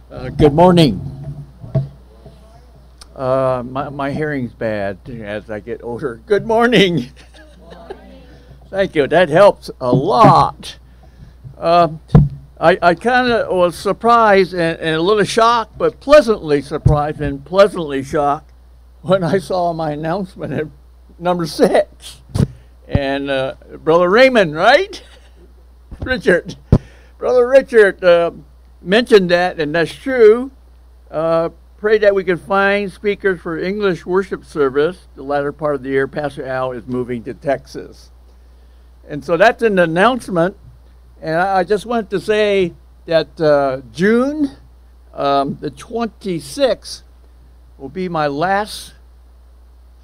Good morning. My hearing's bad as I get older. Good morning. Thank you. That helps a lot. I kind of was surprised and a little shocked, but pleasantly surprised and pleasantly shocked when I saw my announcement at number 6. And Brother Raymond, right? Richard. Brother Richard mentioned that, and that's true. Pray that we can find speakers for English worship service. The latter part of the year, Pastor Al is moving to Texas. And so that's an announcement. And I just wanted to say that June the 26th will be my last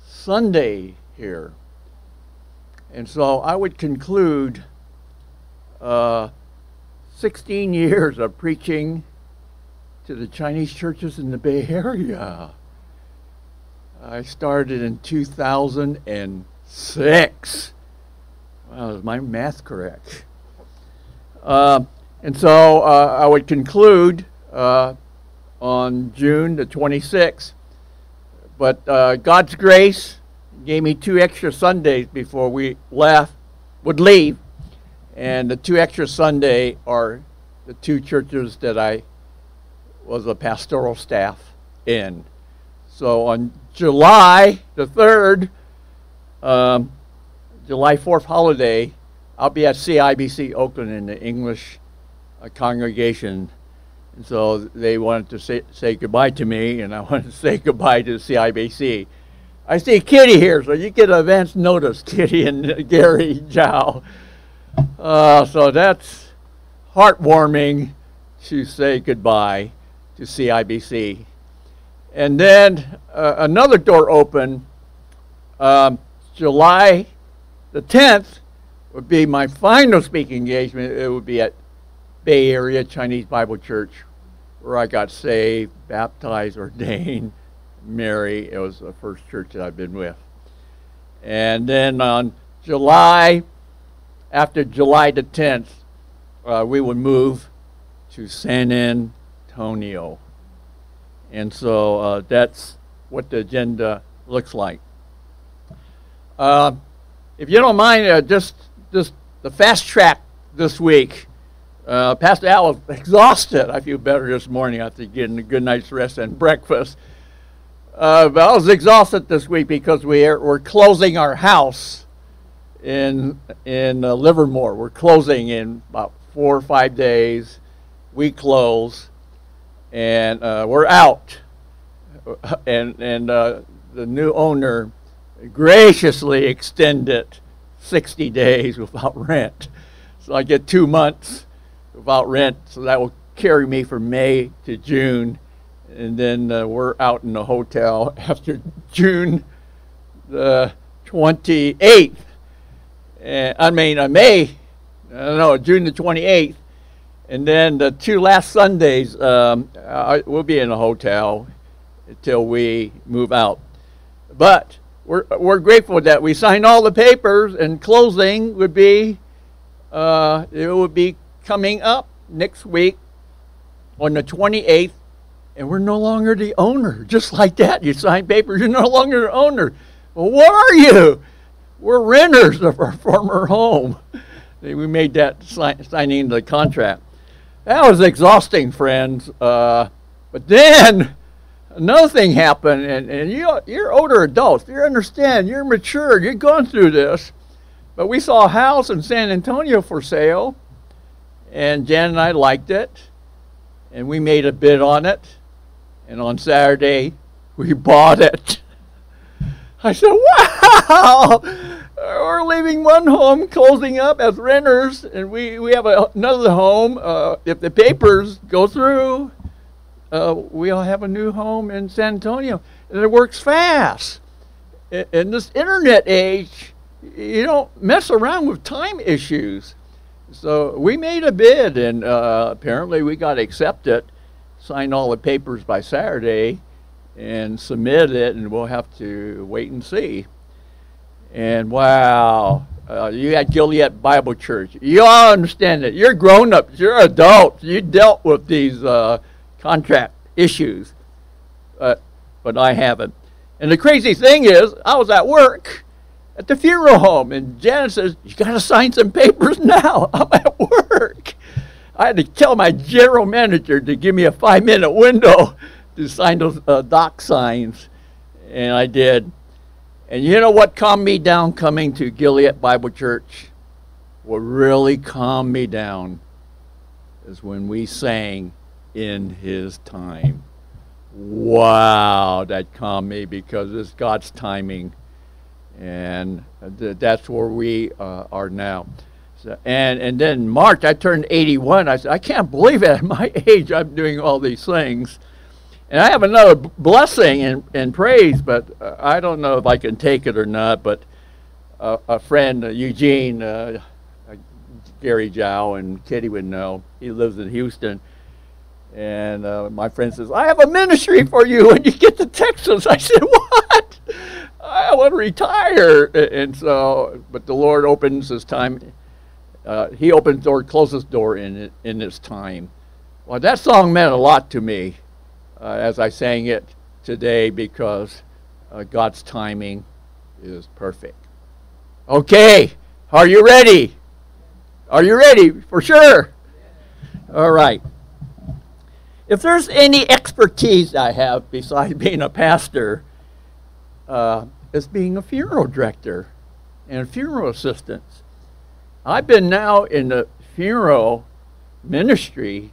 Sunday here. And so I would conclude 16 years of preaching to the Chinese churches in the Bay Area. I started in 2006. Wow, is my math correct? And so I would conclude on June the 26th. But God's grace gave me 2 extra Sundays before we would leave. And the 2 extra Sunday are the 2 churches that I was a pastoral staff in. So on July the 3rd, July 4th holiday, I'll be at CIBC Oakland in the English congregation. And so they wanted to say goodbye to me, and I wanted to say goodbye to CIBC. I see Kitty here, so you get advance notice, Kitty and Gary Zhao. So that's heartwarming to say goodbye to CIBC. And then another door opened. July the 10th would be my final speaking engagement. It would be at Bay Area Chinese Bible Church, where I got saved, baptized, ordained, married. It was the first church that I've been with. And then on after July the 10th, we would move to San Antonio. And so that's what the agenda looks like. If you don't mind, just the fast track this week. Pastor Al was exhausted. I feel better this morning after getting a good night's rest and breakfast. But I was exhausted this week because we're closing our house in Livermore. We're closing in about 4 or 5 days. We close, and we're out. And the new owner graciously extended 60 days without rent. So I get 2 months without rent. So that will carry me from May to June. And then we're out in the hotel after June the 28th. June the 28th. And then the 2 last Sundays, we'll be in a hotel until we move out. But we're grateful that we signed all the papers, and closing would be, it would be coming up next week on the 28th, and we're no longer the owner. Just like that, you sign papers, you're no longer the owner. Well, what are you? We're renters of our former home. We made that signing the contract. That was exhausting, friends. But then another thing happened, and you're older adults. You understand. You're mature. You've gone through this. But we saw a house in San Antonio for sale, and Jan and I liked it, and we made a bid on it. And on Saturday, we bought it. I said, wow, we're leaving one home, closing up as renters, and we have another home. If the papers go through, we'll have a new home in San Antonio. And it works fast. In this internet age, you don't mess around with time issues. So we made a bid, and apparently we got accepted, signed all the papers by Saturday, and submit it, and we'll have to wait and see. And wow, you at Gilead Bible Church, you all understand it. You're grown-ups, you're adults. You dealt with these contract issues, but I haven't. And the crazy thing is, I was at work at the funeral home, and Janet says, "You got to sign some papers now." I'm at work. I had to tell my general manager to give me a 5-minute window to sign those doc signs, and I did. And you know what calmed me down coming to Gilead Bible Church? What really calmed me down is when we sang "In His Time." Wow, that calmed me, because it's God's timing, and that's where we are now. So, and then in March, I turned 81. I said, I can't believe it. At my age, I'm doing all these things. And I have another blessing and praise, but I don't know if I can take it or not. But a friend, Eugene, Gary Jow, and Kitty would know. He lives in Houston. And my friend says, "I have a ministry for you when you get to Texas." I said, "What? I want to retire." And so, but the Lord opens His time. He opens door, closes door in His time. Well, that song meant a lot to me as I sang it today, because God's timing is perfect. Okay, are you ready? Are you ready? For sure. All right. If there's any expertise I have besides being a pastor, it's being a funeral director and funeral assistant. I've been now in the funeral ministry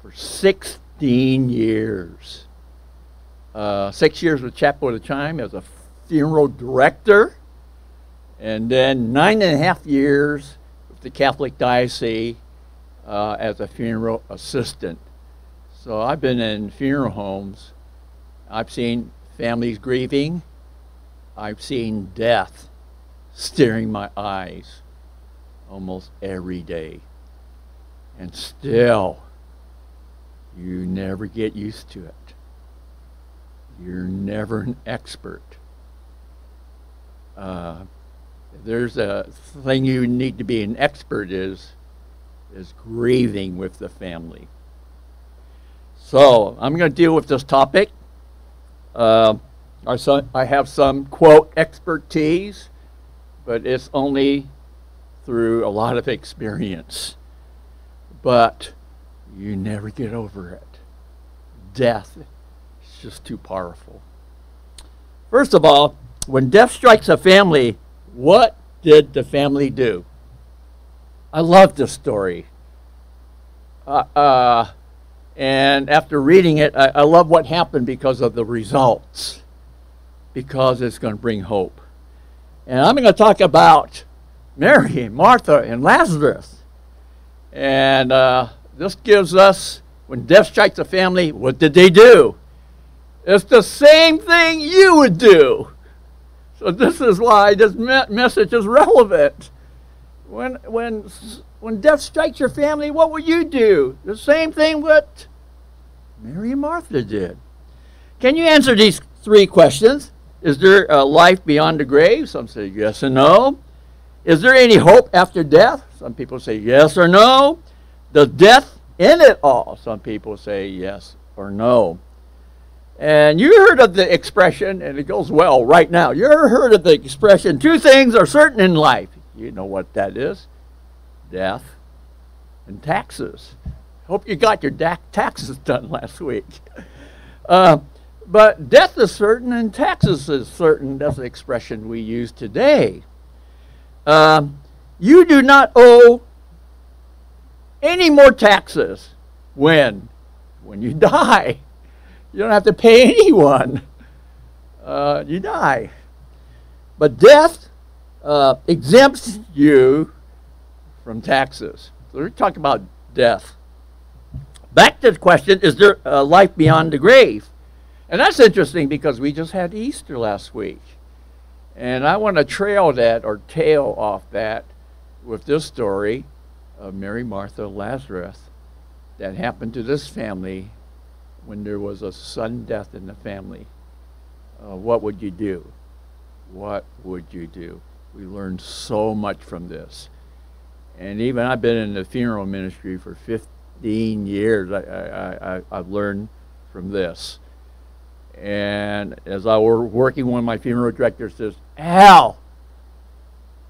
for 16 years. 6 years with Chapel of the Chime as a funeral director, and then 9.5 years with the Catholic Diocese as a funeral assistant. So I've been in funeral homes. I've seen families grieving. I've seen death staring my eyes almost every day. And still, you never get used to it. You're never an expert. There's a thing you need to be an expert is grieving with the family. So I'm going to deal with this topic. I have some, quote, expertise, but it's only through a lot of experience. But you never get over it. Death is just too powerful. First of all, when death strikes a family, what did the family do? I love this story. And after reading it, I love what happened because of the results, because it's going to bring hope. And I'm going to talk about Mary, Martha, and Lazarus. And this gives us, when death strikes a family, what did they do? It's the same thing you would do. So this is why this message is relevant. When death strikes your family, what will you do? The same thing what Mary and Martha did. Can you answer these 3 questions? Is there a life beyond the grave? Some say yes and no. Is there any hope after death? Some people say yes or no. Does death end it all? Some people say yes or no. And you heard of the expression, and it goes well right now. You ever heard of the expression, 2 things are certain in life? You know what that is. Death and taxes. Hope you got your taxes done last week. But death is certain and taxes is certain. That's the expression we use today. You do not owe any more taxes when you die. You don't have to pay anyone. You die. But death exempts you from taxes. So we're talking about death. Back to the question, is there a life beyond the grave? And that's interesting because we just had Easter last week. And I want to trail off that with this story of Mary, Martha, Lazarus that happened to this family when there was a sudden death in the family. What would you do? What would you do? We learned so much from this. And even I've been in the funeral ministry for 15 years I've learned from this. And as I was working, one of my funeral directors says, Al,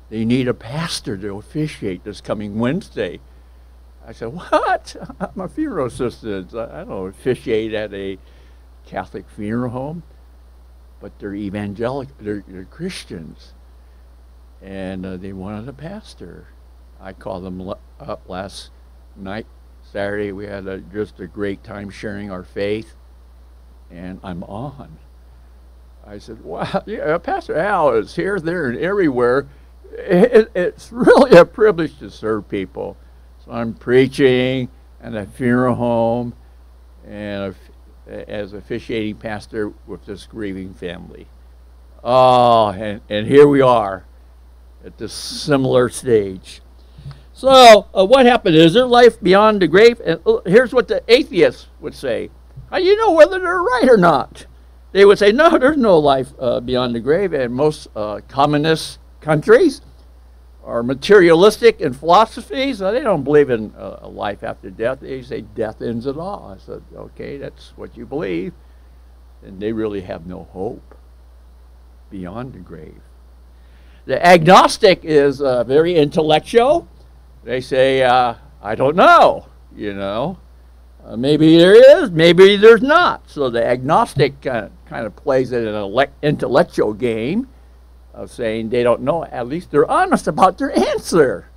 they need a pastor to officiate this coming Wednesday. I said, what? I'm a funeral assistant. I don't officiate at a Catholic funeral home. But they're evangelical, they're Christians. And they wanted a pastor. I called them up last night, Saturday. We had just a great time sharing our faith. And I'm on. I said, wow, yeah, Pastor Al is here, there, and everywhere. It's really a privilege to serve people. So I'm preaching at a funeral home and as officiating pastor with this grieving family. Oh, and here we are at this similar stage. So what happened? Is there life beyond the grave? And here's what the atheists would say. How do you know whether they're right or not? They would say, no, there's no life beyond the grave. And most communist countries are materialistic in philosophies. They don't believe in a life after death. They say death ends it all. I said, okay, that's what you believe. And they really have no hope beyond the grave. The agnostic is very intellectual. They say, I don't know, you know. Maybe there is, maybe there's not. So the agnostic kind of plays it in an intellectual game of saying they don't know. At least they're honest about their answer.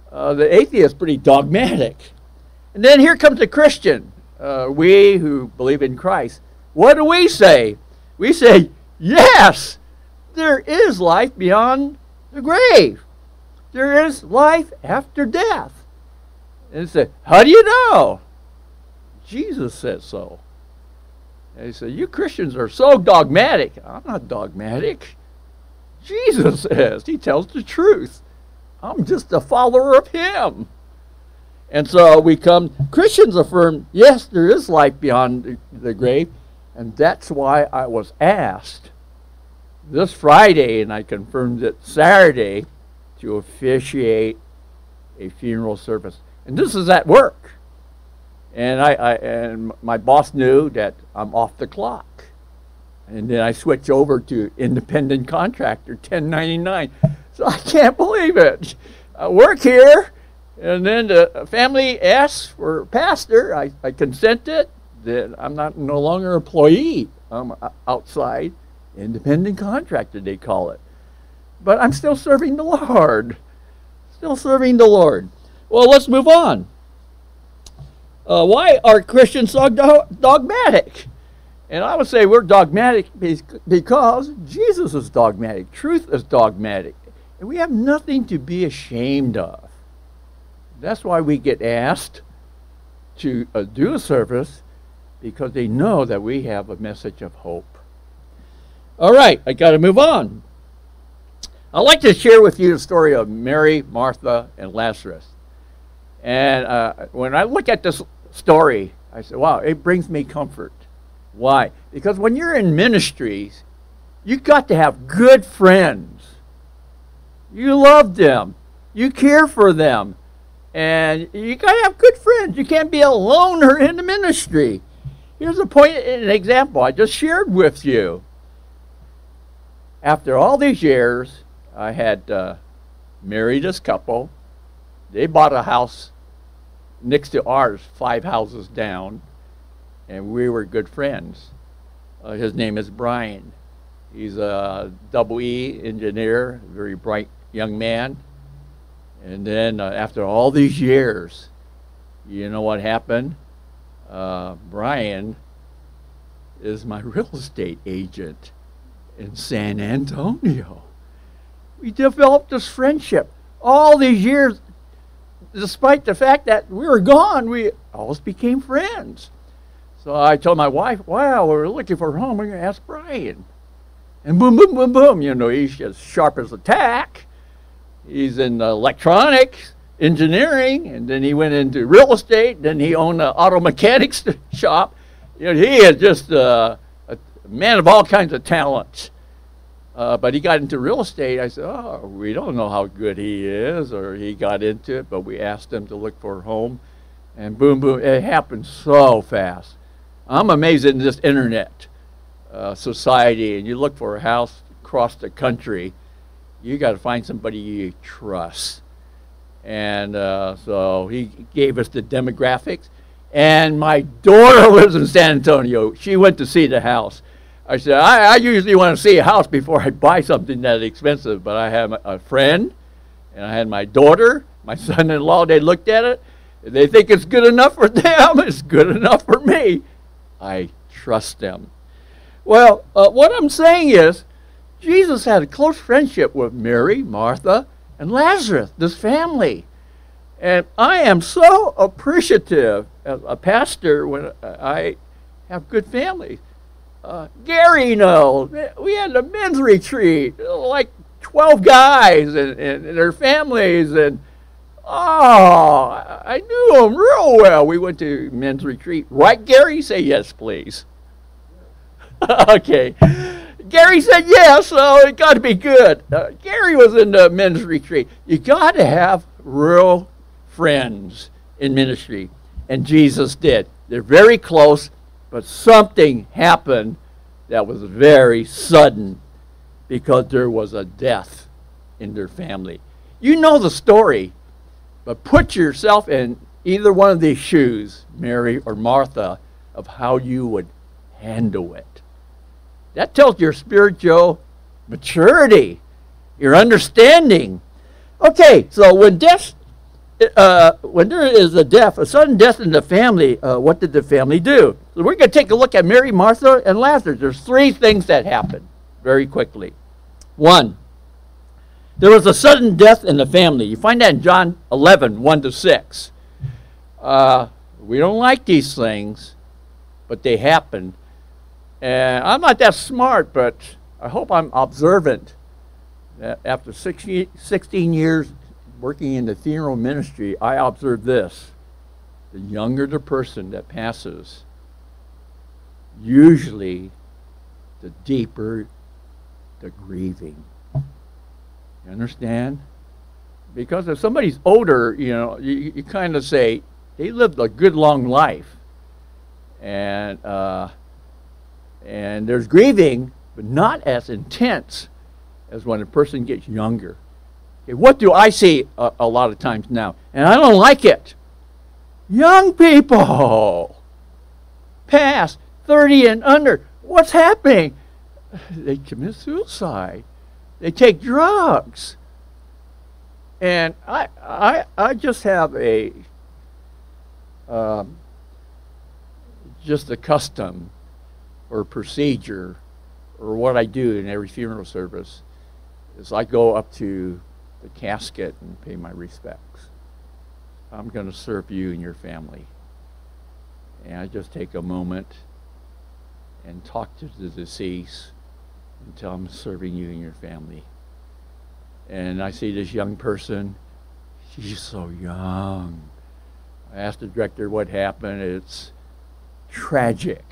The atheist is pretty dogmatic. And then here comes the Christian. We who believe in Christ. What do we say? We say, yes, there is life beyond the grave. There is life after death. And they say, how do you know? Jesus said so. And he said, you Christians are so dogmatic. I'm not dogmatic. Jesus says. He tells the truth. I'm just a follower of him. And so Christians affirm, yes, there is life beyond the grave. And that's why I was asked this Friday, and I confirmed it Saturday, to officiate a funeral service. And this is at work. And and my boss knew that I'm off the clock. And then I switch over to independent contractor, 1099. So I can't believe it. I work here, and then the family asks for a pastor. I consented that I'm no longer an employee. I'm outside, independent contractor, they call it. But I'm still serving the Lord. Still serving the Lord. Well, let's move on. Why are Christians so dogmatic? And I would say we're dogmatic because Jesus is dogmatic. Truth is dogmatic. And we have nothing to be ashamed of. That's why we get asked to do a service, because they know that we have a message of hope. All right, I got to move on. I'd like to share with you the story of Mary, Martha, and Lazarus. And when I look at this story, I say, wow, it brings me comfort. Why? Because when you're in ministries, you've got to have good friends. You love them. You care for them. And you got to have good friends. You can't be a loner in the ministry. Here's an example I just shared with you. After all these years, I had married this couple. They bought a house next to ours, 5 houses down, and we were good friends. His name is Brian. He's a double E engineer, very bright young man. And then after all these years, you know what happened? Brian is my real estate agent in San Antonio. We developed this friendship. All these years, despite the fact that we were gone, we always became friends. So I told my wife, wow, we're looking for a home. We're going to ask Brian. And boom, boom, boom, boom. You know, he's as sharp as a tack. He's in electronics, engineering, and then he went into real estate. Then he owned an auto mechanics shop. You know, he is just a man of all kinds of talents. But he got into real estate. I said, oh, we don't know how good he is, or he got into it, but we asked him to look for a home. And boom, boom, it happened so fast. I'm amazed in this internet society, and you look for a house across the country, you got to find somebody you trust. And so he gave us the demographics. And my daughter lives in San Antonio. She went to see the house. I said, I usually want to see a house before I buy something that expensive, but I have a friend, and I had my daughter, my son-in-law. They looked at it. They think it's good enough for them. It's good enough for me. I trust them. Well, what I'm saying is, Jesus had a close friendship with Mary, Martha, and Lazarus, this family. And I am so appreciative as a pastor when I have good families. Gary, we had a men's retreat, like 12 guys and their families, and I knew them real well. We went to men's retreat. Right, Gary? Say yes, please. Okay. Gary said yes, so it got to be good. Gary was in the men's retreat. You got to have real friends in ministry, and Jesus did. They're very close, but something happened that was very sudden because there was a death in their family. You know the story, but put yourself in either one of these shoes, Mary or Martha, of how you would handle it. That tells your spiritual maturity, your understanding. Okay, so when there is a sudden death in the family, what did the family do? So we're going to take a look at Mary, Martha, and Lazarus. There's three things that happened very quickly. One, there was a sudden death in the family. You find that in John 11, 1-6. We don't like these things, but they happen. And I'm not that smart, but I hope I'm observant. After 16 years working in the funeral ministry, I observed this. The younger the person that passes, usually the deeper the grieving. You understand? Because if somebody's older, you kind of say, they lived a good long life. And there's grieving, but not as intense as when a person gets younger. Okay, what do I see a lot of times now? And I don't like it. Young people past 30 and under. What's happening? They commit suicide. They take drugs. And I just have just a custom or procedure, or what I do in every funeral service, is I go up to the casket and pay my respects. I'm going to serve you and your family. And I just take a moment and talk to the deceased and tell them I'm serving you and your family. And I see this young person, she's so young. I asked the director what happened. It's tragic.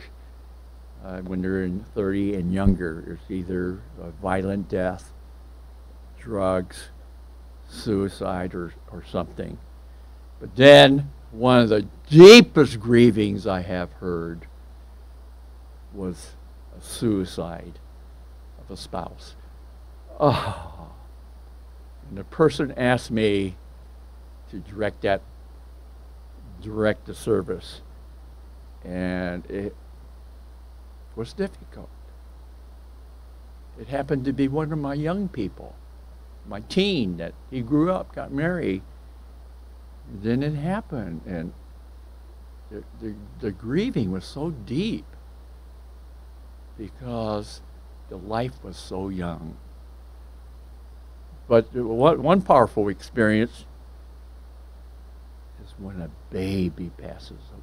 When they're in 30 and younger, it's either a violent death, drugs, suicide, or something. But then one of the deepest grievings I have heard was a suicide of a spouse. Oh. And the person asked me to direct the service. And it was difficult. It happened to be one of my young people, my teen, that he grew up, got married. And then it happened, and the grieving was so deep because the life was so young. But one powerful experience is when a baby passes away.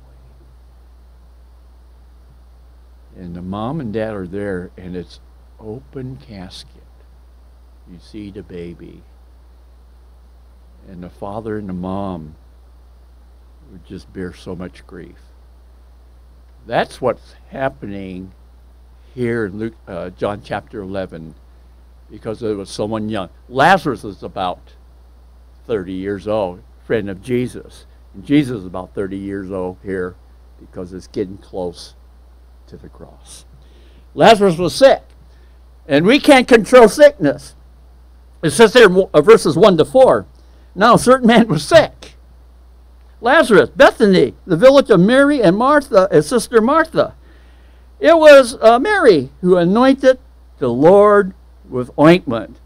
And the mom and dad are there, and it's open casket. You see the baby. And the father and the mom would just bear so much grief. That's what's happening here in John chapter 11, because it was someone young. Lazarus is about 30 years old, friend of Jesus. And Jesus is about 30 years old here because it's getting close to the cross. Lazarus was sick, and we can't control sickness. It says there, verses 1 to 4. Now, a certain man was sick. Lazarus, Bethany, the village of Mary and Martha, his sister Martha. It was Mary who anointed the Lord with ointment.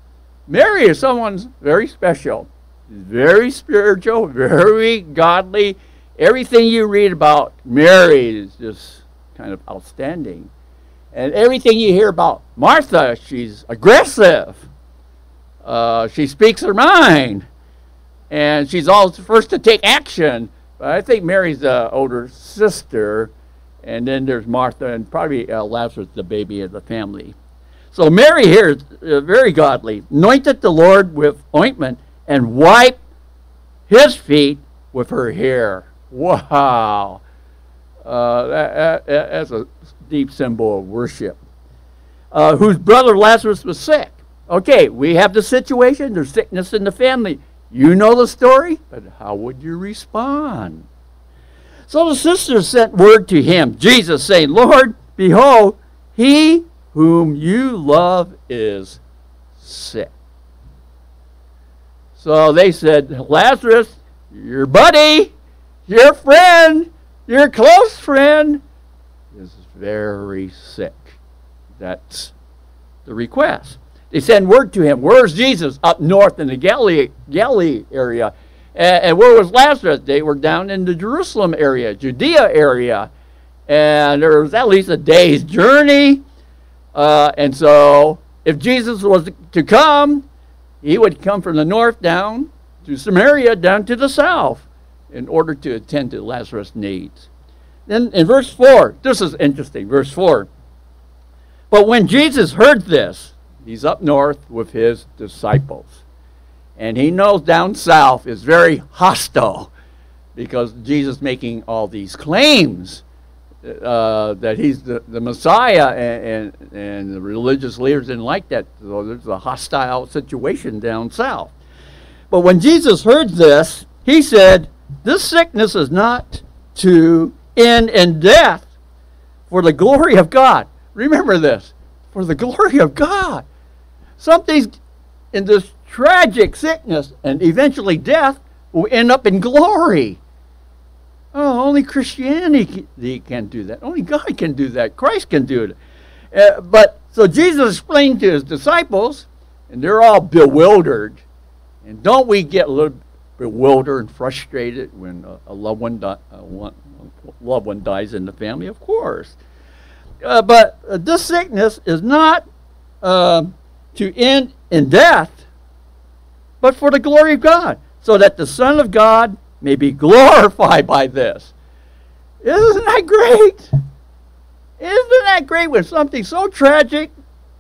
Mary is someone very special, very spiritual, very godly. Everything you read about Mary is just kind of outstanding. And everything you hear about Martha, she's aggressive. She speaks her mind. And she's always first to take action. But I think Mary's the older sister. And then there's Martha and probably Lazarus, the baby of the family. So Mary here is very godly. Anointed the Lord with ointment and wiped his feet with her hair. Wow. That's a deep symbol of worship. Whose brother Lazarus was sick. Okay, we have the situation. There's sickness in the family. You know the story, but how would you respond? So the sisters sent word to him, Jesus, saying, Lord, behold, he whom you love is sick. So they said, Lazarus, your buddy, your friend, your close friend is very sick. That's the request. They send word to him. Where's Jesus? Up north in the Galilee area. And where was Lazarus? They were down in the Jerusalem area, Judea area. And there was at least a day's journey. And so if Jesus was to come, he would come from the north down to Samaria, down to the south, in order to attend to Lazarus' needs. Then in verse 4, this is interesting, verse 4. But when Jesus heard this, he's up north with his disciples. And he knows down south is very hostile because Jesus making all these claims that he's the Messiah, and the religious leaders didn't like that. So there's a hostile situation down south. But when Jesus heard this, he said, this sickness is not to end in death, for the glory of God. Remember this, for the glory of God. Something's in this tragic sickness and eventually death will end up in glory. Oh, only Christianity can do that. Only God can do that. Christ can do it. But so Jesus explained to his disciples, and they're all bewildered. And don't we get a little bewildered and frustrated when a loved one dies in the family? Of course. But this sickness is not to end in death, but for the glory of God, so that the Son of God may be glorified by this. Isn't that great? Isn't that great when something so tragic,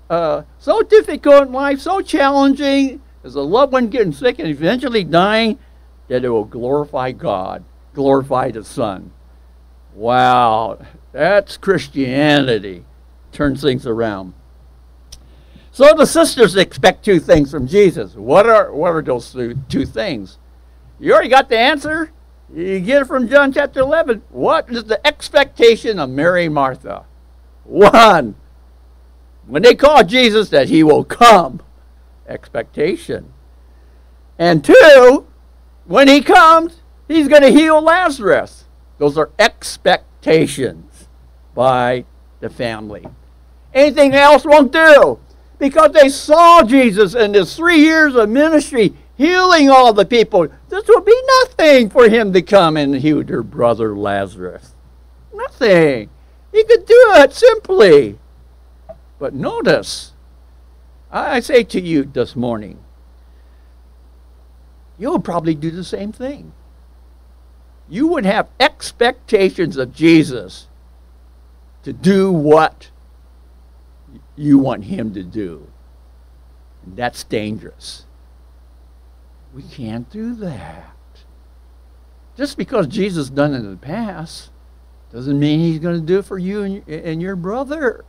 so difficult in life, so challenging, as a loved one getting sick and eventually dying, that it will glorify God, glorify the Son. Wow, that's Christianity. Turns things around. So the sisters expect two things from Jesus. What are those two things? You already got the answer. You get it from John chapter 11. What is the expectation of Mary and Martha? One, when they call Jesus, that he will come. Expectation. And two, when he comes, he's going to heal Lazarus. Those are expectations by the family. Anything else won't do. Because they saw Jesus in his 3 years of ministry healing all the people. This would be nothing for him to come and heal their brother Lazarus. Nothing. He could do it simply. But notice, I say to you this morning, you'll probably do the same thing. You would have expectations of Jesus to do what you want him to do. And that's dangerous. We can't do that. Just because Jesus done it in the past doesn't mean he's going to do it for you and your brother.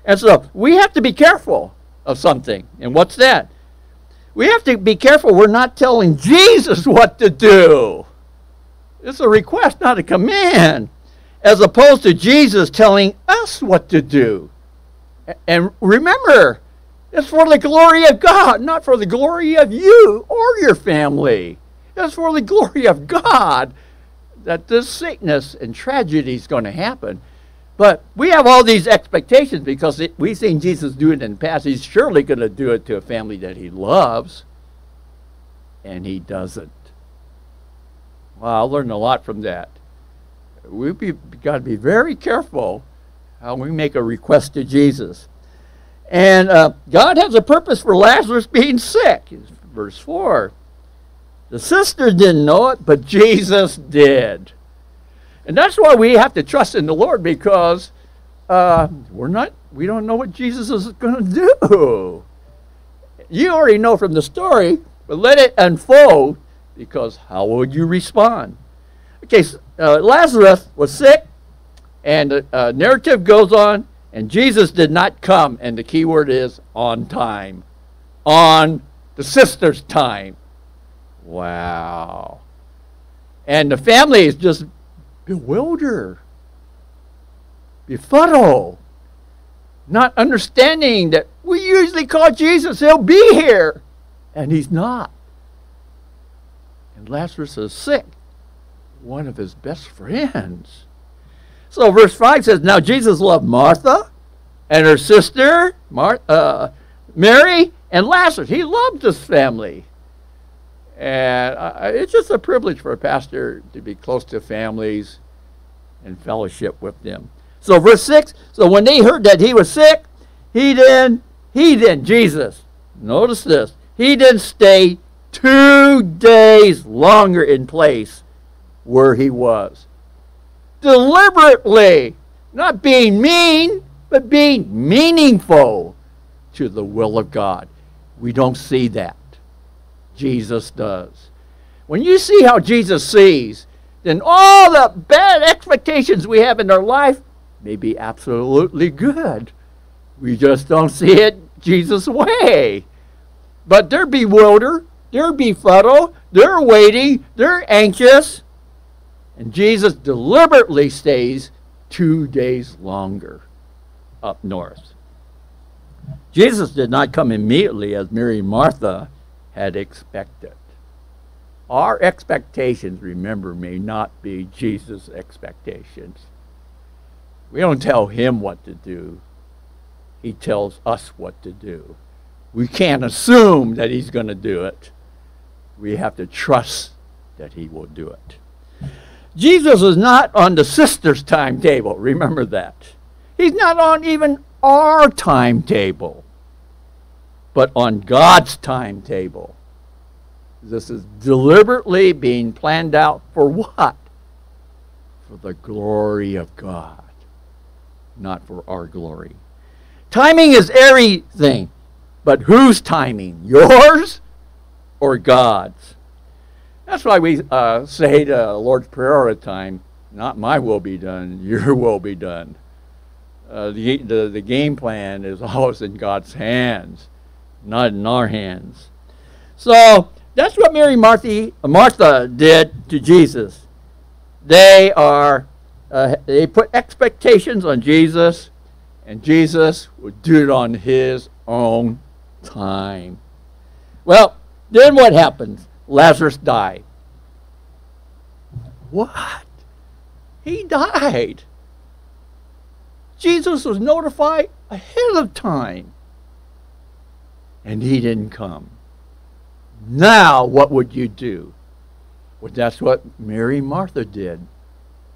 And so we have to be careful of something. And what's that? We have to be careful we're not telling Jesus what to do. It's a request, not a command, as opposed to Jesus telling us what to do. And remember, it's for the glory of God, not for the glory of you or your family. It's for the glory of God that this sickness and tragedy is going to happen. But we have all these expectations because we've seen Jesus do it in the past. He's surely going to do it to a family that he loves, and he doesn't. Well, I learned a lot from that. We've got to be very careful how we make a request to Jesus. And God has a purpose for Lazarus being sick. Verse 4. The sisters didn't know it, but Jesus did. And that's why we have to trust in the Lord, because we don't know what Jesus is going to do. You already know from the story, but let it unfold, because how would you respond? Okay, Lazarus was sick, and the narrative goes on, and Jesus did not come, and the key word is on time. On the sisters' time. Wow. And the family is just bewildered, befuddled, not understanding that we usually call Jesus, he'll be here, and he's not. And Lazarus is sick, one of his best friends. So verse 5 says, now Jesus loved Martha and her sister, Mary, and Lazarus. He loved this family. And it's just a privilege for a pastor to be close to families and fellowship with them. So verse 6, so when they heard that he was sick, Jesus, notice this, he didn't stay 2 days longer in place where he was. Deliberately, not being mean, but being meaningful to the will of God. We don't see that. Jesus does. When you see how Jesus sees, then all the bad expectations we have in our life may be absolutely good. We just don't see it Jesus' way. But they're bewildered, they're befuddled, they're waiting, they're anxious. And Jesus deliberately stays 2 days longer up north. Jesus did not come immediately as Mary and Martha had expected. Our expectations, remember, may not be Jesus' expectations. We don't tell him what to do. He tells us what to do. We can't assume that he's going to do it. We have to trust that he will do it. Jesus is not on the sisters' timetable. Remember that. He's not on even our timetable, but on God's timetable. This is deliberately being planned out for what? For the glory of God, not for our glory. Timing is everything, but whose timing? Yours or God's? That's why we say the Lord's Prayer all the time, not my will be done, your will be done. The game plan is always in God's hands, not in our hands. So that's what Mary and Martha did to Jesus. They put expectations on Jesus, and Jesus would do it on his own time. Well, then what happens? Lazarus died. What? He died. Jesus was notified ahead of time, and he didn't come. Now, what would you do? Well, that's what Mary and Martha did.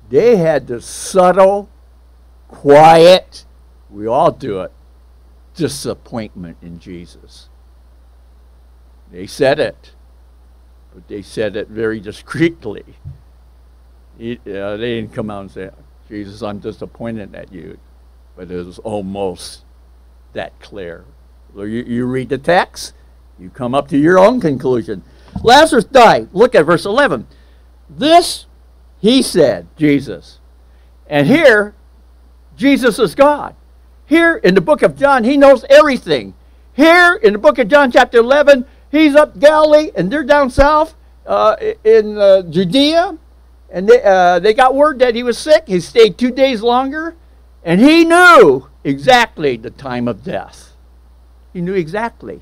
They had the subtle, quiet, we all do it, disappointment in Jesus. They said it, but they said it very discreetly. They didn't come out and say, Jesus, I'm disappointed at you. But it was almost that clear. You read the text, you come up to your own conclusion. Lazarus died. Look at verse 11. This, he said, Jesus. And here, Jesus is God. Here in the book of John, he knows everything. Here in the book of John chapter 11, he's up Galilee and they're down south in Judea. And they got word that he was sick. He stayed 2 days longer, and he knew exactly the time of death. He knew exactly.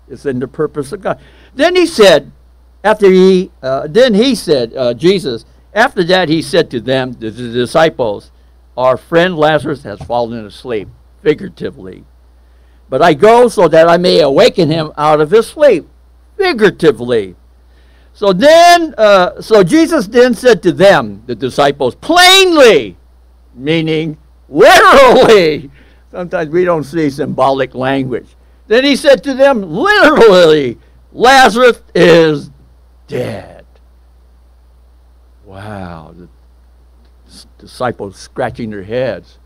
It's in the purpose of God. Then he said, Jesus, after that he said to them, the disciples, our friend Lazarus has fallen asleep, figuratively. But I go so that I may awaken him out of his sleep, figuratively. So Jesus then said to them, the disciples, plainly, meaning literally. Sometimes we don't see symbolic language. Then he said to them, literally, Lazarus is dead. Wow. The disciples scratching their heads.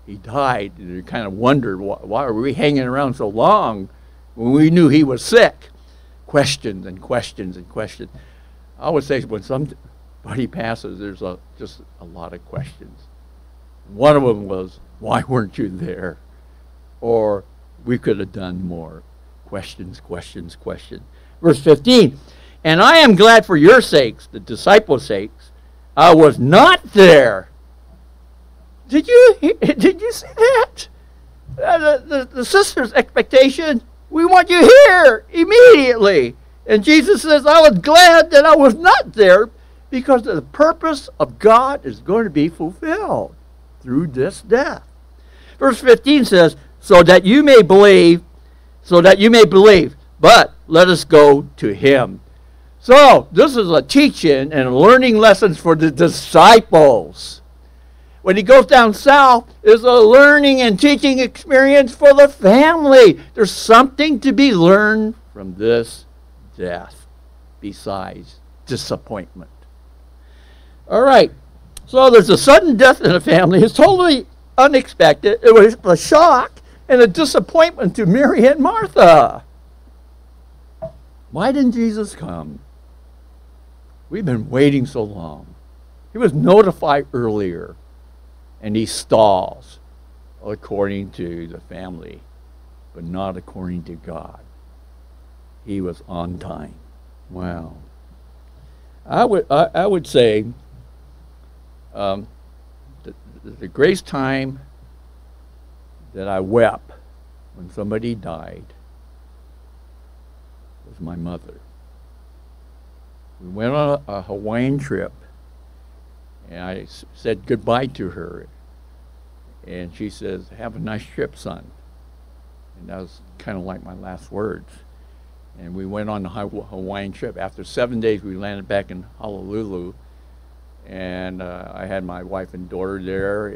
He died. They kind of wondered, why are we hanging around so long when we knew he was sick? Questions and questions and questions. I always say when somebody passes, there's just a lot of questions. One of them was, why weren't you there? Or, we could have done more. Questions, questions, questions. Verse 15, and I am glad for your sakes, the disciples' sakes, I was not there. Did you see that? The sister's expectation, we want you here immediately. And Jesus says, I was glad that I was not there because the purpose of God is going to be fulfilled through this death. Verse 15 says, so that you may believe, but let us go to him. So, this is a teaching and learning lessons for the disciples. When he goes down south, it's a learning and teaching experience for the family. There's something to be learned from this death besides disappointment. All right. So there's a sudden death in the family. It's totally unexpected. It was a shock and a disappointment to Mary and Martha. Why didn't Jesus come? We've been waiting so long. He was notified earlier, and he stalls according to the family, but not according to God. He was on time. Wow. I would say the greatest time that I wept when somebody died was my mother. We went on a Hawaiian trip, and I said goodbye to her. And she says, have a nice trip, son. And that was kind of like my last words. And we went on the Hawaiian trip. After 7 days, we landed back in Honolulu. And I had my wife and daughter there.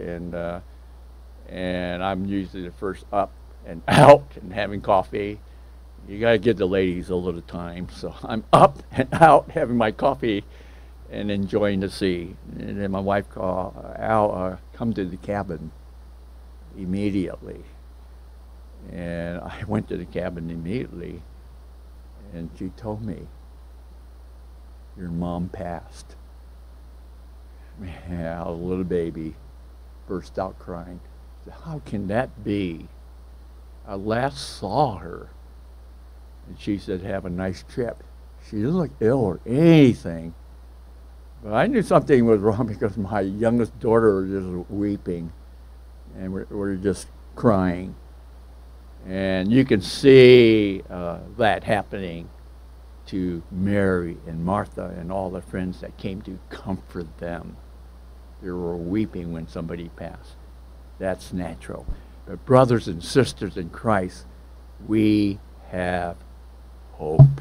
And I'm usually the first up and out and having coffee. You got to give the ladies a little time. So I'm up and out having my coffee and enjoying the sea. And then my wife called, Al, come to the cabin immediately. And I went to the cabin immediately. And she told me, your mom passed. Yeah, a little baby burst out crying. How can that be? I last saw her. And she said, have a nice trip. She didn't look ill or anything. But I knew something was wrong because my youngest daughter was just weeping. And we're just crying. And you can see that happening to Mary and Martha and all the friends that came to comfort them. They were weeping when somebody passed. That's natural. But brothers and sisters in Christ, we have hope.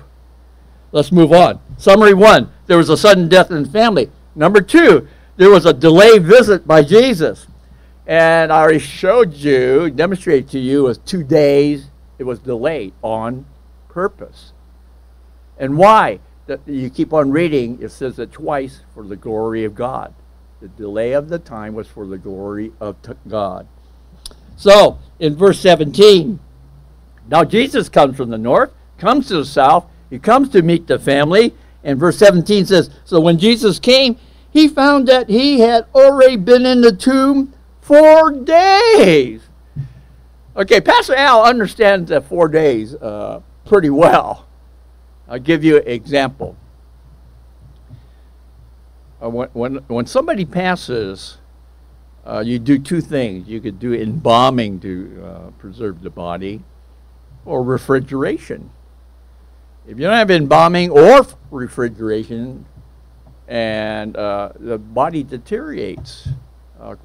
Let's move on. Summary 1, there was a sudden death in the family. Number 2, there was a delayed visit by Jesus. And I already showed you, demonstrated to you, it was 2 days. It was delayed on purpose. And why? You keep on reading, it says it twice, for the glory of God. The delay of the time was for the glory of God. So, in verse 17, now Jesus comes from the north, comes to the south, he comes to meet the family. And verse 17 says, so when Jesus came, he found that he had already been in the tomb 4 days. Okay, Pastor Al understands that 4 days pretty well. I'll give you an example. when somebody passes, you do two things. You could do embalming to preserve the body, or refrigeration. If you don't have embalming or refrigeration, and the body deteriorates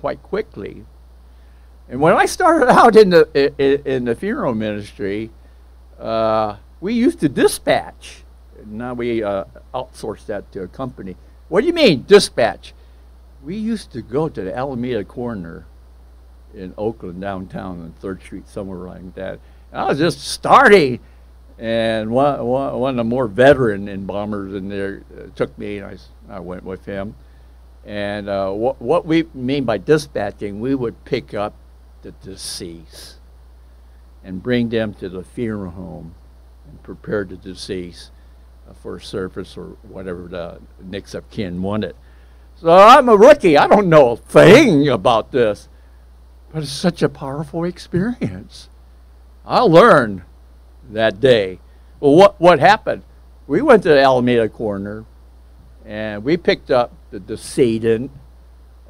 quite quickly. And when I started out in the funeral ministry, we used to dispatch. Now we outsource that to a company. What do you mean, dispatch? We used to go to the Alameda Corner in Oakland, downtown, on 3rd Street, somewhere like that. And I was just starting, and one of the more veteran embalmers in there took me, and I went with him. And what we mean by dispatching, we would pick up the deceased and bring them to the funeral home and prepare the deceased for a service or whatever the next of kin wanted. So I'm a rookie. I don't know a thing about this, but it's such a powerful experience. I learned that day. Well, what happened? We went to the Alameda Corner, and we picked up the decedent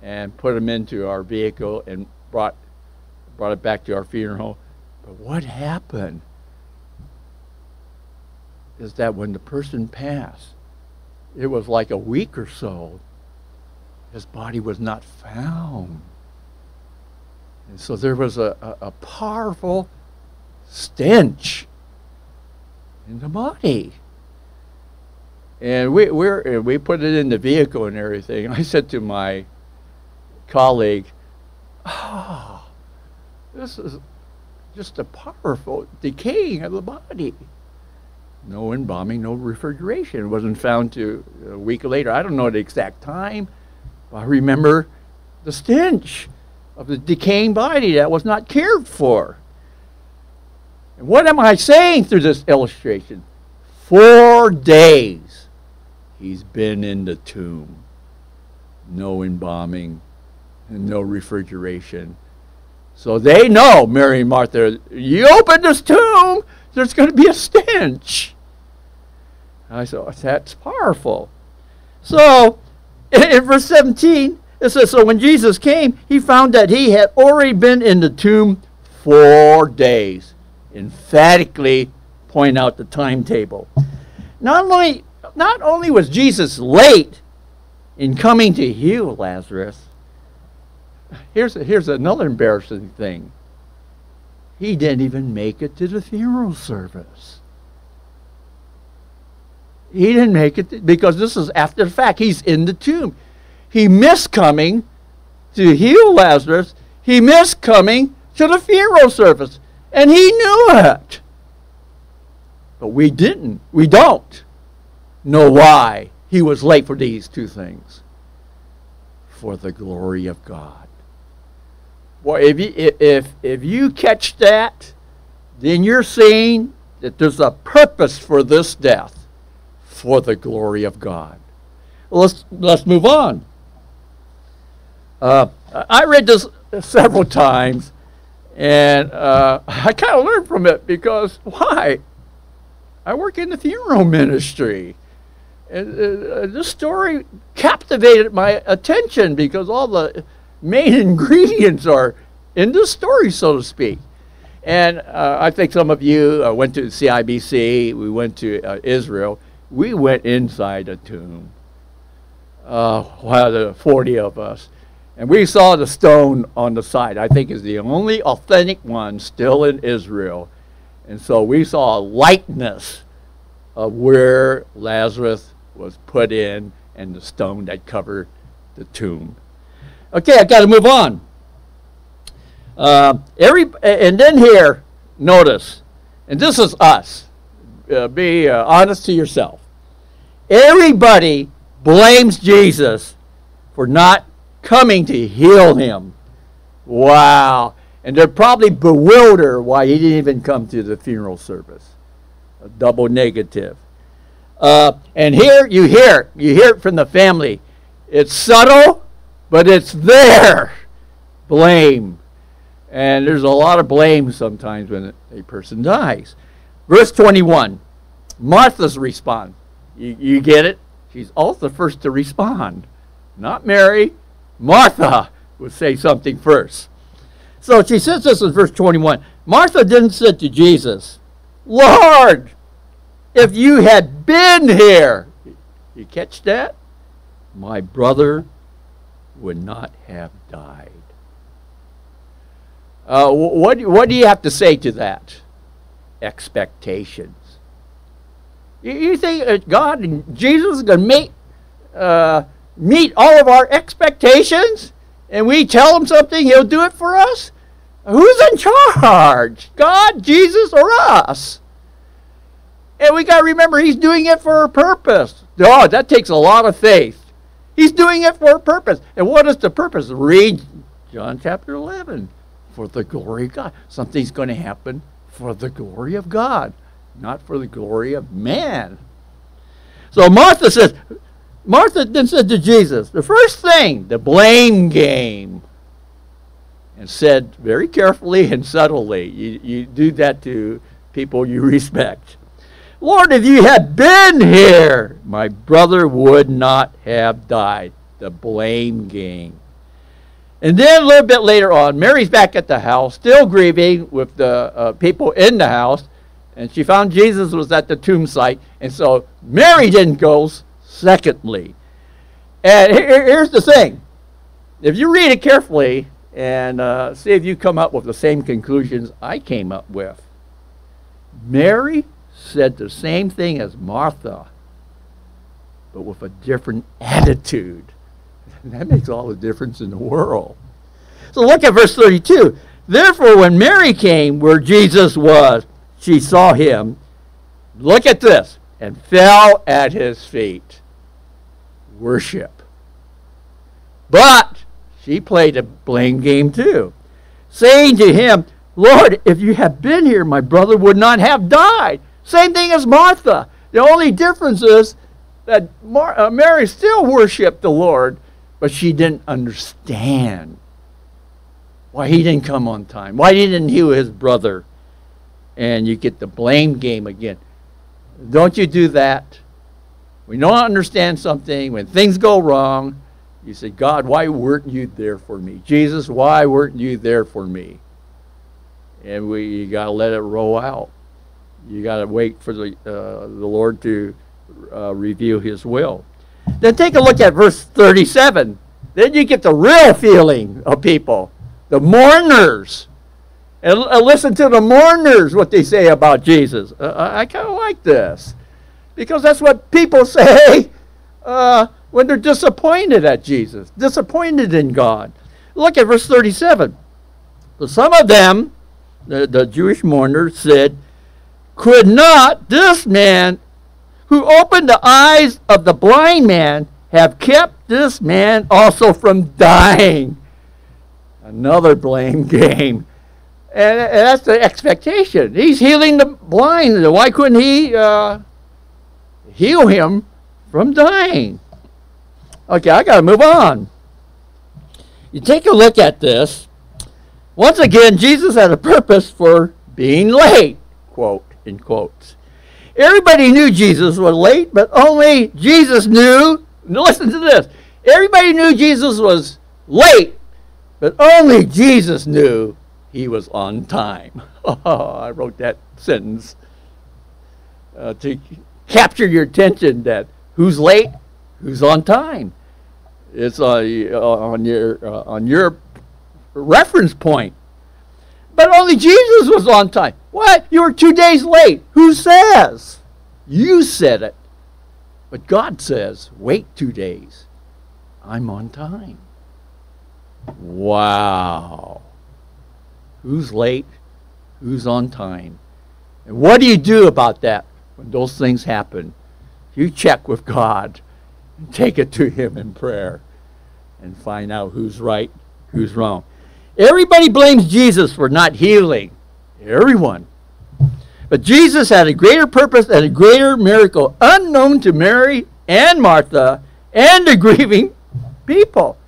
and put him into our vehicle and brought it back to our funeral home. But what happened is that when the person passed, it was like a week or so, his body was not found. And so there was a powerful stench in the body. And we put it in the vehicle and everything. I said to my colleague, this is just a powerful decaying of the body. No embalming, no refrigeration. It wasn't found to a week later. I don't know the exact time, but I remember the stench of the decaying body that was not cared for. And what am I saying through this illustration? 4 days he's been in the tomb. No embalming and no refrigeration. So they know, Mary and Martha, you open this tomb, there's going to be a stench. I said, oh, that's powerful. So, in verse 17, it says, so when Jesus came, he found that he had already been in the tomb 4 days. Emphatically point out the timetable. Not only was Jesus late in coming to heal Lazarus, here's another embarrassing thing. He didn't even make it to the funeral service. He didn't make it because this is after the fact. He's in the tomb. He missed coming to heal Lazarus. He missed coming to the funeral service. And he knew it. But we don't know why he was late for these two things. For the glory of God. Well, if you catch that, then you're seeing that there's a purpose for this death. For the glory of God. Well, let's move on. I read this several times, and I kind of learned from it because why? I work in the funeral ministry, and this story captivated my attention because all the main ingredients are in this story, so to speak. And I think some of you went to CIBC. We went to Israel. We went inside a tomb, the 40 of us, and we saw the stone on the side. I think is the only authentic one still in Israel. And so we saw a likeness of where Lazarus was put in and the stone that covered the tomb. Okay, I got to move on. And then here, notice, and this is us. Be honest to yourself. Everybody blames Jesus for not coming to heal him. Wow. And they're probably bewildered why he didn't even come to the funeral service. A double negative. And here you hear it from the family. It's subtle, but it's there. Blame. And there's a lot of blame sometimes when a person dies. Verse 21, Martha's response. You get it? She's also the first to respond. not Mary, Martha would say something first. So she says this in verse 21. Martha then said to Jesus, Lord, if you had been here, you catch that? My brother would not have died. What do you have to say to that? Expectations. You think God and Jesus are going to meet all of our expectations? And we tell him something, he'll do it for us? Who's in charge? God, Jesus, or us? And we got to remember, he's doing it for a purpose. Oh, that takes a lot of faith. He's doing it for a purpose. And what is the purpose? Read John chapter 11. For the glory of God. Something's going to happen for the glory of God, not for the glory of man. So Martha then said to Jesus, the first thing, the blame game. And said very carefully and subtly, you do that to people you respect. Lord, if you had been here, my brother would not have died. The blame game. And then a little bit later on, Mary's back at the house, still grieving with the people in the house. And she found Jesus was at the tomb site. And so Mary then goes secondly. And here's the thing. If you read it carefully and see if you come up with the same conclusions I came up with. Mary said the same thing as Martha, but with a different attitude. And that makes all the difference in the world. So look at verse 32. Therefore, when Mary came where Jesus was, she saw him. Look at this. And fell at his feet. Worship. But she played a blame game too, saying to him, Lord, if you had been here, my brother would not have died. Same thing as Martha. The only difference is that Mary still worshiped the Lord, but she didn't understand why he didn't come on time, why he didn't heal his brother. And you get the blame game again. Don't you do that? When you don't understand something, when things go wrong, you say, God, why weren't you there for me? Jesus, why weren't you there for me? And you got to let it roll out. You got to wait for the Lord to reveal his will. Then take a look at verse 37. Then you get the real feeling of people, the mourners. And listen to the mourners, what they say about Jesus. I kind of like this, because that's what people say when they're disappointed at Jesus, disappointed in God. Look at verse 37. So some of them, the Jewish mourners, said, could not this man who opened the eyes of the blind man have kept this man also from dying? Another blame game. And that's the expectation. He's healing the blind. Why couldn't he heal him from dying? Okay, I got to move on. You take a look at this. Once again, Jesus had a purpose for being late, quote, in quotes. Everybody knew Jesus was late, but only Jesus knew. Listen to this. Everybody knew Jesus was late, but only Jesus knew he was on time. I wrote that sentence to capture your attention that who's late, who's on time. It's on your reference point. But only Jesus was on time. What? You were 2 days late. Who says? You said it. But God says, wait 2 days. I'm on time. Wow. Who's late? Who's on time? And what do you do about that when those things happen? You check with God and take it to him in prayer and find out who's right, who's wrong. Everybody blames Jesus for not healing. Everyone. But Jesus had a greater purpose and a greater miracle unknown to Mary and Martha and the grieving people.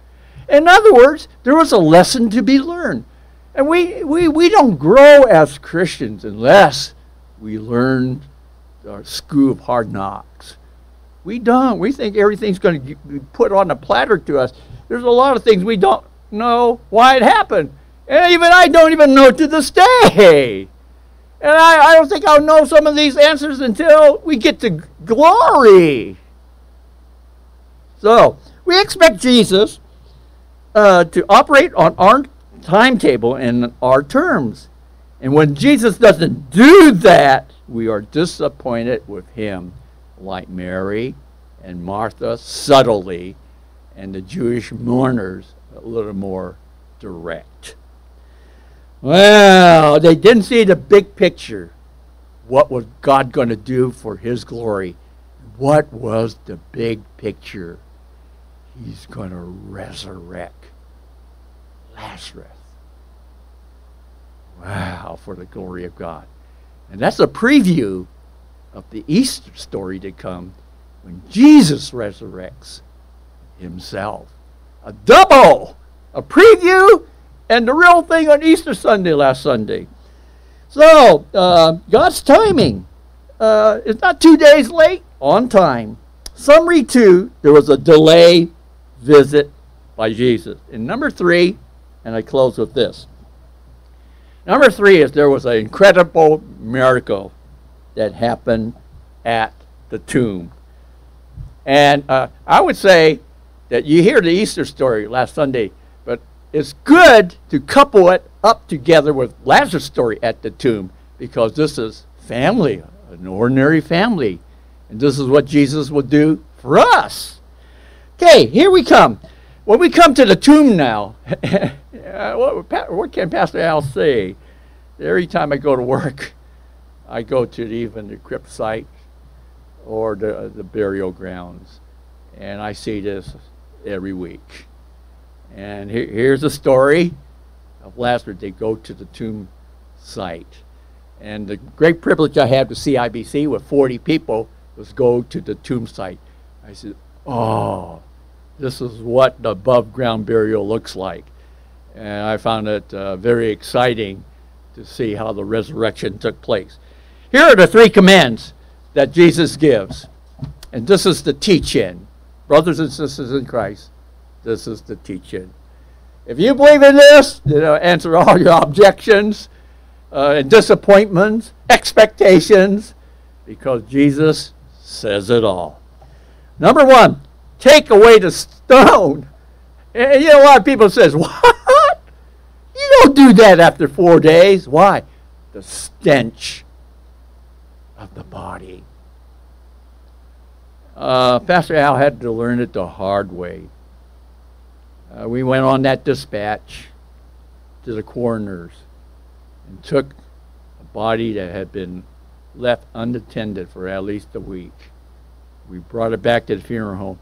In other words, there was a lesson to be learned. And we don't grow as Christians unless we learn our school of hard knocks. We don't. We think everything's going to be put on a platter to us. There's a lot of things we don't know why it happened. And even I don't even know to this day. And I don't think I'll know some of these answers until we get to glory. So, we expect Jesus to operate on our timetable and our terms. And when Jesus doesn't do that, we are disappointed with him, like Mary and Martha subtly, and the Jewish mourners a little more direct. Well, they didn't see the big picture. What was God going to do for his glory? What was the big picture? He's going to resurrect Lazarus. Wow, for the glory of God. And that's a preview of the Easter story to come when Jesus resurrects himself. A double! A preview and the real thing on Easter Sunday last Sunday. So, God's timing. It's not 2 days late, on time. Summary 2, there was a delay visit by Jesus. And number 3, and I close with this. Number 3 is there was an incredible miracle that happened at the tomb. And I would say that you hear the Easter story last Sunday, but it's good to couple it up together with Lazarus' story at the tomb, because this is family, an ordinary family. And this is what Jesus will do for us. Okay, here we come. When we come to the tomb now, what can Pastor Al say? Every time I go to work, I go to even the crypt site or the burial grounds, and I see this every week. And here's a story of Lazarus. They go to the tomb site. And the great privilege I had with CIBC with 40 people was go to the tomb site. I said, oh, this is what the above ground burial looks like. And I found it very exciting to see how the resurrection took place. Here are the 3 commands that Jesus gives. And this is the teach-in. Brothers and sisters in Christ, this is the teach-in. If you believe in this, answer all your objections and disappointments, expectations, because Jesus says it all. Number 1, take away the stone. And a lot of people says, what? You don't do that after 4 days. Why? The stench of the body. Pastor Al had to learn it the hard way. We went on that dispatch to the coroners and took a body that had been left unattended for at least a week. We brought it back to the funeral home,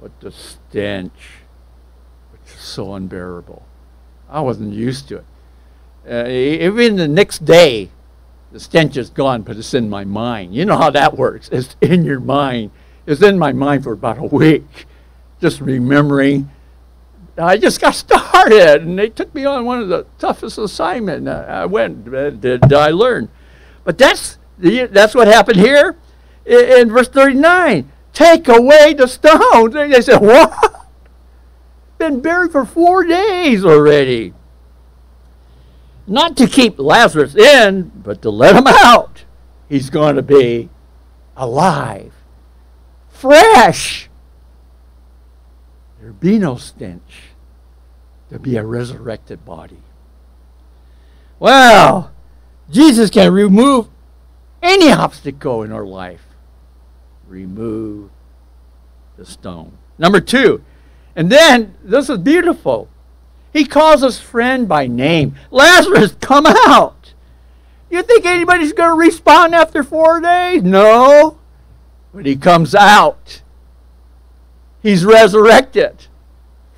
but the stench was so unbearable. I wasn't used to it. Even the next day, the stench is gone, but it's in my mind. You know how that works. It's in your mind. It's in my mind for about a week, just remembering. I just got started, and they took me on one of the toughest assignments. I went, did I learn? But that's what happened here in verse 39. Take away the stones. They said, what? Been buried for 4 days already. Not to keep Lazarus in, but to let him out. He's going to be alive, fresh. There'll be no stench. There'll be a resurrected body. Well, Jesus can remove any obstacle in our life. Remove the stone. Number 2, and then, this is beautiful. He calls his friend by name. Lazarus, come out. You think anybody's going to respond after 4 days? No. But he comes out. He's resurrected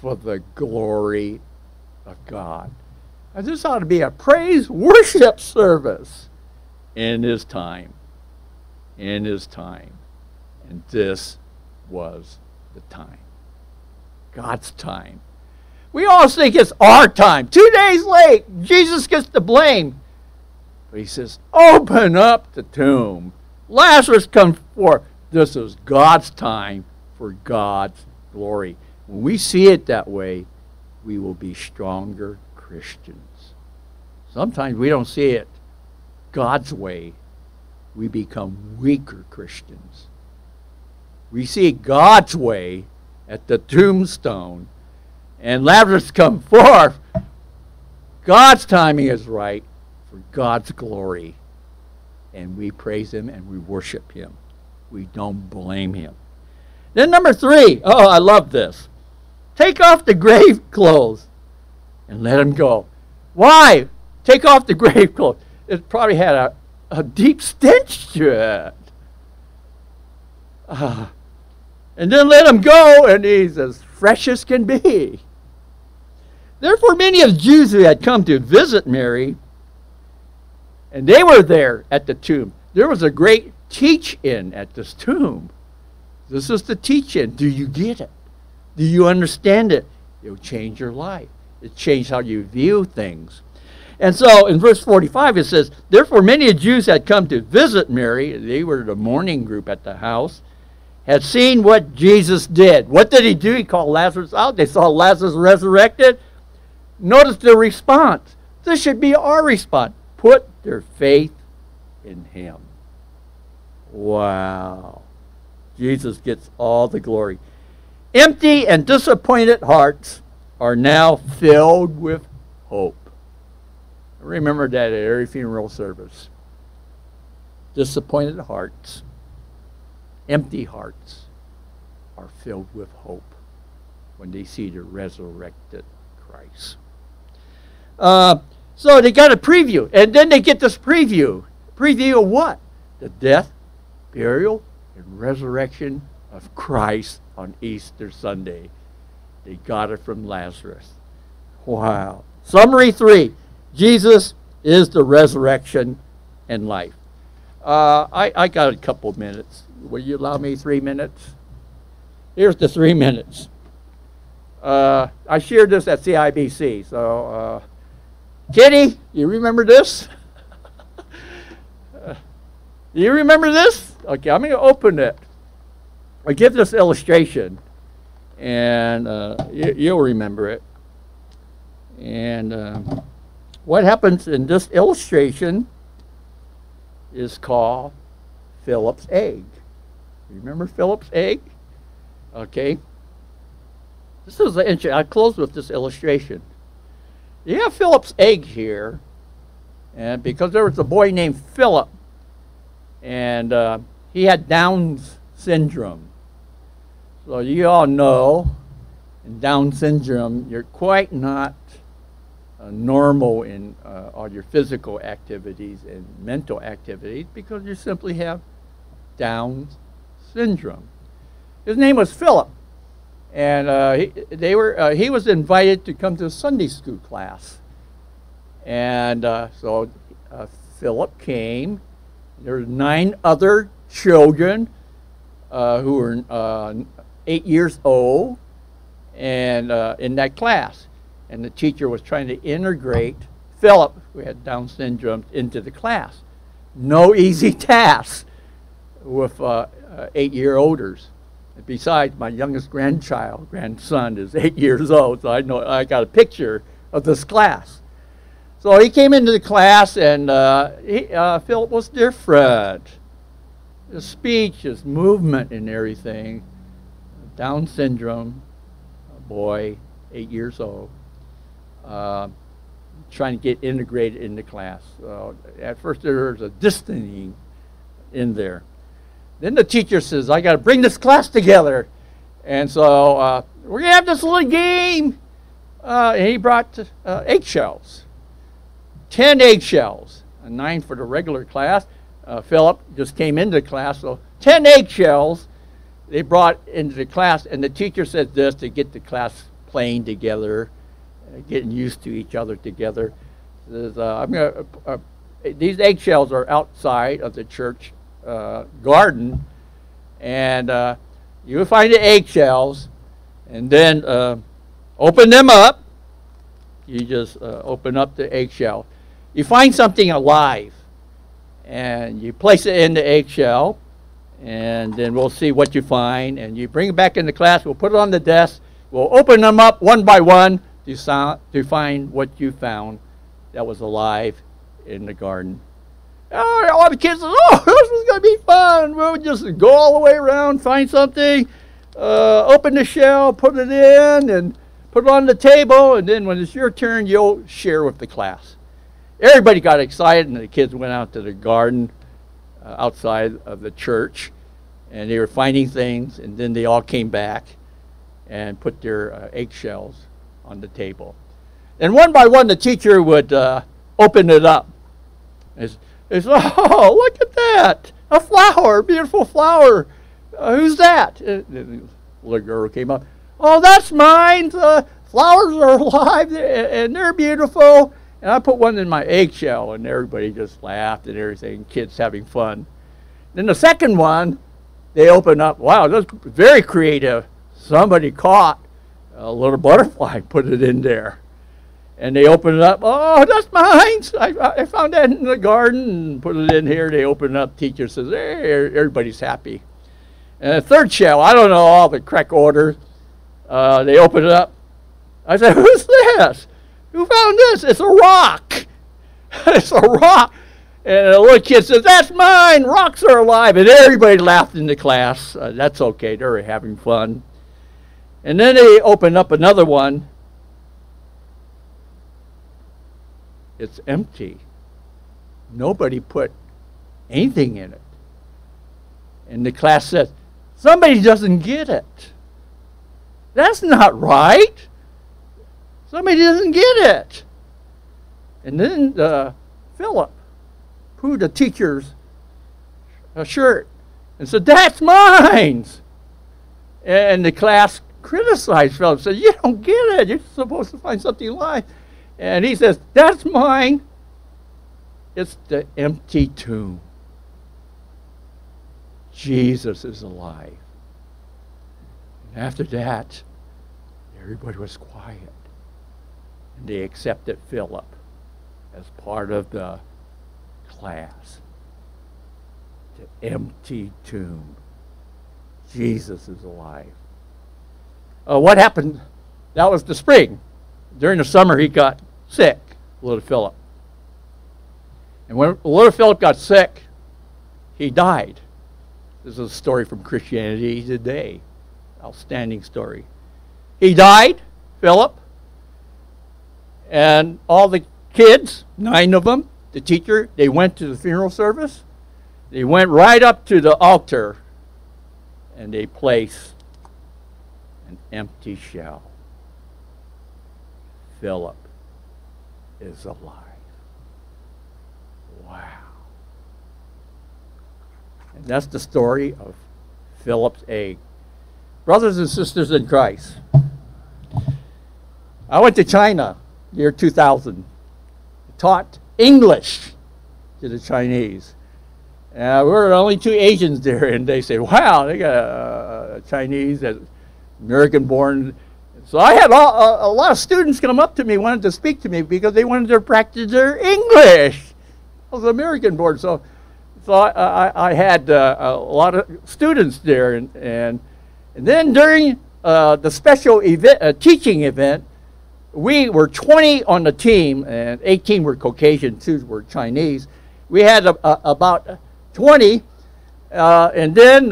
for the glory of God. Now, this ought to be a praise worship service in his time. In his time. And this was the time. God's time. We all think it's our time. 2 days late, Jesus gets the blame. But he says, open up the tomb. Lazarus come forth. this is God's time for God's glory. When we see it that way, we will be stronger Christians. Sometimes we don't see it God's way. We become weaker Christians. We see God's way at the tombstone, and Lazarus come forth. God's timing is right for God's glory. And we praise him and we worship him. We don't blame him. Then number 3. Oh, I love this. Take off the grave clothes and let him go. Why? Take off the grave clothes. It probably had a deep stench to it. And then let him go, and he's as fresh as can be. Therefore, many of the Jews who had come to visit Mary, and they were there at the tomb. There was a great teach-in at this tomb. This is the teach-in. Do you get it? Do you understand it? It'll change your life. It changed how you view things. And so in verse 45 it says, therefore many Jews had come to visit Mary. They were the mourning group at the house. Had seen what Jesus did. What did he do? He called Lazarus out. They saw Lazarus resurrected. Notice the response. This should be our response. Put their faith in him. Wow. Jesus gets all the glory. Empty and disappointed hearts are now filled with hope. I remember that at every funeral service. Disappointed hearts, empty hearts are filled with hope when they see the resurrected Christ. So they got a preview, and then they get this preview. Preview of what? The death, burial, and resurrection of Christ on Easter Sunday. They got it from Lazarus. Wow. Summary 3. Jesus is the resurrection and life. I got a couple of minutes. Will you allow me 3 minutes? Here's the 3 minutes. I shared this at CIBC. So, Kitty, you remember this? You remember this? Okay, I'm going to open it. I give this illustration, and you'll remember it. And what happens in this illustration is called Philip's egg. Remember Philip's egg? Okay. This is interesting. I close with this illustration. You have Philip's egg here, and because there was a boy named Philip, and he had Down's syndrome. So you all know, in Down syndrome, you're quite not normal in all your physical activities and mental activities because you simply have Down syndrome. His name was Philip, and he was invited to come to a Sunday school class, and so Philip came. There were 9 other children who were 8 years old, and in that class. And the teacher was trying to integrate Philip, who had Down syndrome, into the class. No easy task with 8-year-olders. Besides, my youngest grandson is 8 years old, so I got a picture of this class. So he came into the class, and Philip was different. His speech, his movement, and everything. Down syndrome, a boy, 8 years old. Trying to get integrated in the class. At first there was a distancing in there. Then the teacher says, I got to bring this class together. And so we're going to have this little game. And he brought eggshells. 10 eggshells. 9 for the regular class. Philip just came into the class. So 10 eggshells they brought into the class. And the teacher said this to get the class playing together. Getting used to each other together. Says, these eggshells are outside of the church garden, and you will find the eggshells, and then open them up. You just open up the eggshell. You find something alive, and you place it in the eggshell, and then we'll see what you find. And you bring it back into class. We'll put it on the desk. We'll open them up one by one to find what you found that was alive in the garden. All the kids said, "Oh, this is going to be fun. We'll just go all the way around, find something, open the shell, put it in, and put it on the table. And then when it's your turn, you'll share with the class." Everybody got excited, and the kids went out to the garden outside of the church, and they were finding things, and then they all came back and put their eggshells on the table. And one by one, the teacher would open it up. It's, "Oh, look at that! A flower, beautiful flower. Who's that?" And the little girl came up. "Oh, that's mine. Flowers are alive, and they're beautiful." And I put one in my eggshell, and everybody just laughed and everything, kids having fun. Then the second one, they opened up. Wow, that's very creative. Somebody caught a little butterfly, put it in there. And they opened it up. "Oh, that's mine. I found that in the garden and put it in here." They opened it up. Teacher says, "Hey, everybody's happy." And the third shell, I don't know all the correct order. They opened it up. I said, "Who's this? Who found this?" "It's a rock." "It's a rock." And the little kid says, "That's mine. Rocks are alive." And everybody laughed in the class. That's okay. They were having fun. And then they opened up another one. It's empty. Nobody put anything in it. And the class says, "Somebody doesn't get it. That's not right. Somebody doesn't get it." And then Philip pulled the teacher's shirt and said, "That's mine." And the class criticized Philip, said, "You don't get it. You're supposed to find something alive." And he says, "That's mine. It's the empty tomb. Jesus is alive." And after that, everybody was quiet. And they accepted Philip as part of the class. The empty tomb. Jesus is alive. What happened? That was the spring. During the summer, he got sick, little Philip. And when little Philip got sick, he died. This is a story from Christianity Today. Outstanding story. He died, Philip, and all the kids, 9 of them, the teacher, they went to the funeral service. They went right up to the altar, and they placed an empty shell. Philip is alive. Wow. And that's the story of Philip's egg. Brothers and sisters in Christ, I went to China year 2000. Taught English to the Chinese. We were the only 2 Asians there, and they said, "Wow, they got a Chinese, American-born." So I had a lot of students come up to me, wanted to speak to me because they wanted to practice their English. I was American-born, so I had a lot of students there, and then during the special event, teaching event, we were 20 on the team, and 18 were Caucasian, 2 were Chinese. We had about 20, and then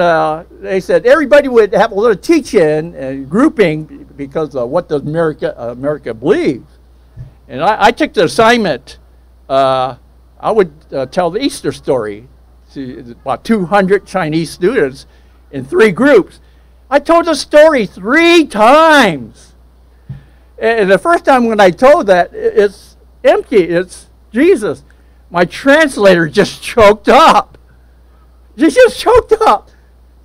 they said everybody would have a little teach-in and grouping because of what does America believes. And I took the assignment. I would tell the Easter story to about 200 Chinese students in 3 groups. I told the story 3 times. And the first time when I told that, it's empty. It's Jesus. My translator just choked up. She just choked up.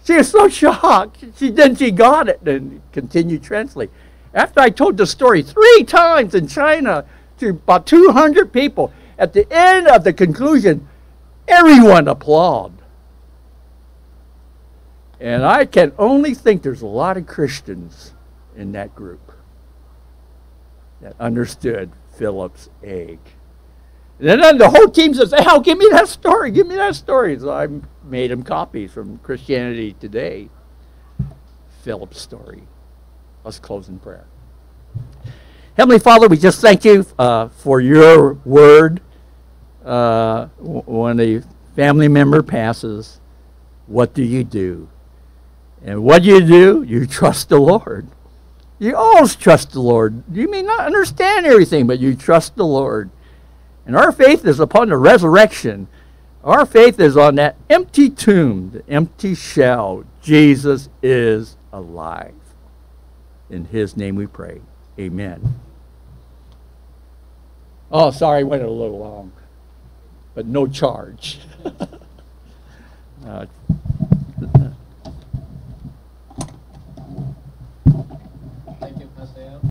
She was so shocked. She got it and continued to translate. After I told the story 3 times in China to about 200 people, at the end of the conclusion, everyone applauded. And I can only think there's a lot of Christians in that group that understood Philip's egg. And then the whole team says, Al, give me that story. Give me that story. So I made him copies from Christianity Today. Philip's story. Let's close in prayer. Heavenly Father, we just thank you for your word. When a family member passes, what do you do? And what do? You trust the Lord. You always trust the Lord. You may not understand everything, but you trust the Lord. And our faith is upon the resurrection. Our faith is on that empty tomb, the empty shell. Jesus is alive. In his name we pray. Amen. Oh, sorry, I went a little long, but no charge.